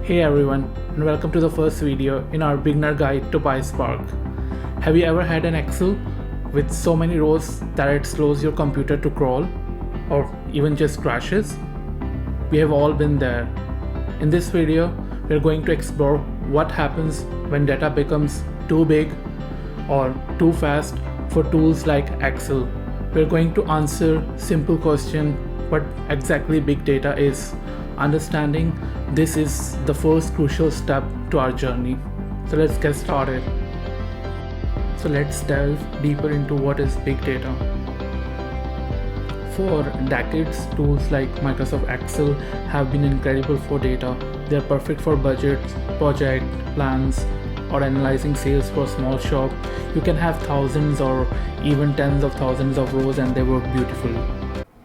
Hey everyone, and welcome to the first video in our beginner guide to PySpark. Have you ever had an Excel with so many rows that it slows your computer to crawl or even just crashes? We have all been there. In this video, we're going to explore what happens when data becomes too big or too fast for tools like Excel. We're going to answer simple question what exactly big data is. Understanding this is the first crucial step to our journey. So let's get started. So let's delve deeper into what is big data. For decades, tools like Microsoft Excel have been incredible for data. They're perfect for budgets, project plans, or analyzing sales for a small shop. You can have thousands or even tens of thousands of rows and they work beautifully.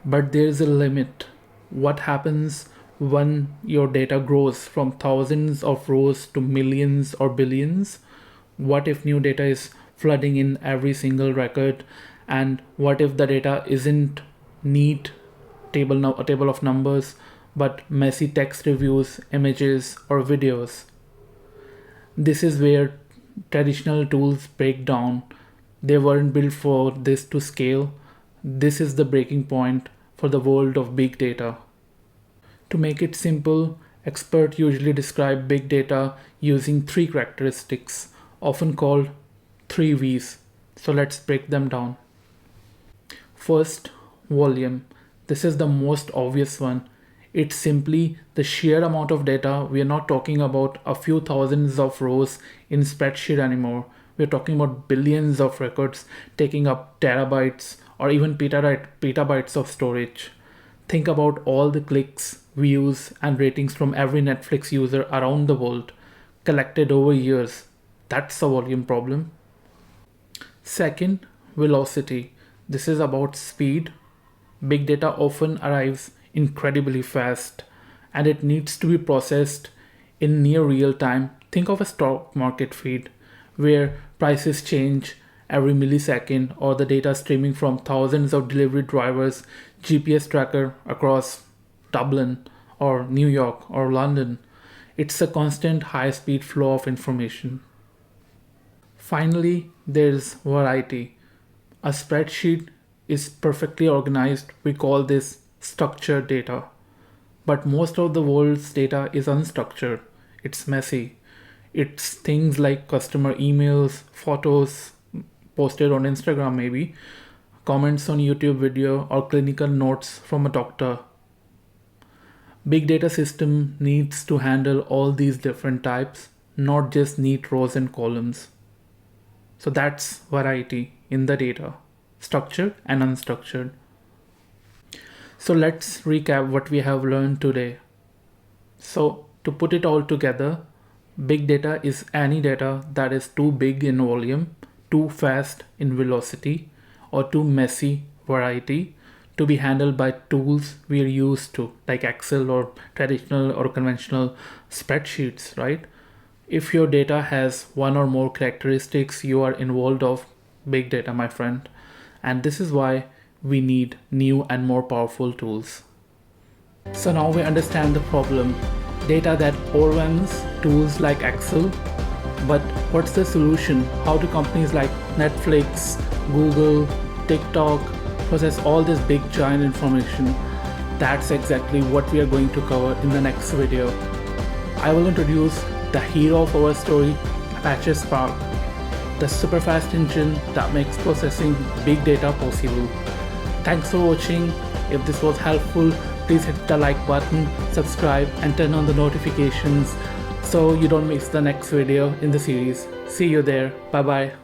But there's a limit. What happens when your data grows from thousands of rows to millions or billions? What if new data is flooding in every single record? And what if the data isn't neat table of numbers, but messy text reviews, images, or videos? This is where traditional tools break down. They weren't built for this to scale. This is the breaking point for the world of big data. To make it simple, experts usually describe big data using three characteristics, often called 3 V's. So let's break them down. First, volume. This is the most obvious one. It's simply the sheer amount of data. We are not talking about a few thousands of rows in spreadsheet anymore. We're talking about billions of records taking up terabytes or even petabytes of storage. Think about all the clicks, views, and ratings from every Netflix user around the world, collected over years. That's a volume problem. Second, velocity. This is about speed. Big data often arrives incredibly fast, and it needs to be processed in near real time. Think of a stock market feed, where prices change every millisecond, or the data streaming from thousands of delivery drivers, GPS tracker across Dublin or New York or London. It's a constant high-speed flow of information. Finally, there's variety. A spreadsheet is perfectly organized. We call this structured data. But most of the world's data is unstructured. It's messy. It's things like customer emails, photos posted on Instagram maybe, comments on YouTube video, or clinical notes from a doctor. Big data system needs to handle all these different types, not just neat rows and columns. So that's variety in the data, structured and unstructured. So let's recap what we have learned today. So to put it all together, big data is any data that is too big in volume, too fast in velocity, or too messy, variety, to be handled by tools we are used to, like Excel or traditional or conventional spreadsheets, right? If your data has one or more characteristics, you are involved of big data, my friend. And this is why we need new and more powerful tools. So now we understand the problem. Data that overwhelms tools like Excel. But what's the solution? How do companies like Netflix, Google, TikTok process all this big giant information? That's exactly what we are going to cover in the next video. I will introduce the hero of our story, Apache Spark, the super fast engine that makes processing big data possible. Thanks for watching. If this was helpful, please hit the like button, subscribe, and turn on the notifications so you don't miss the next video in the series. See you there. Bye bye.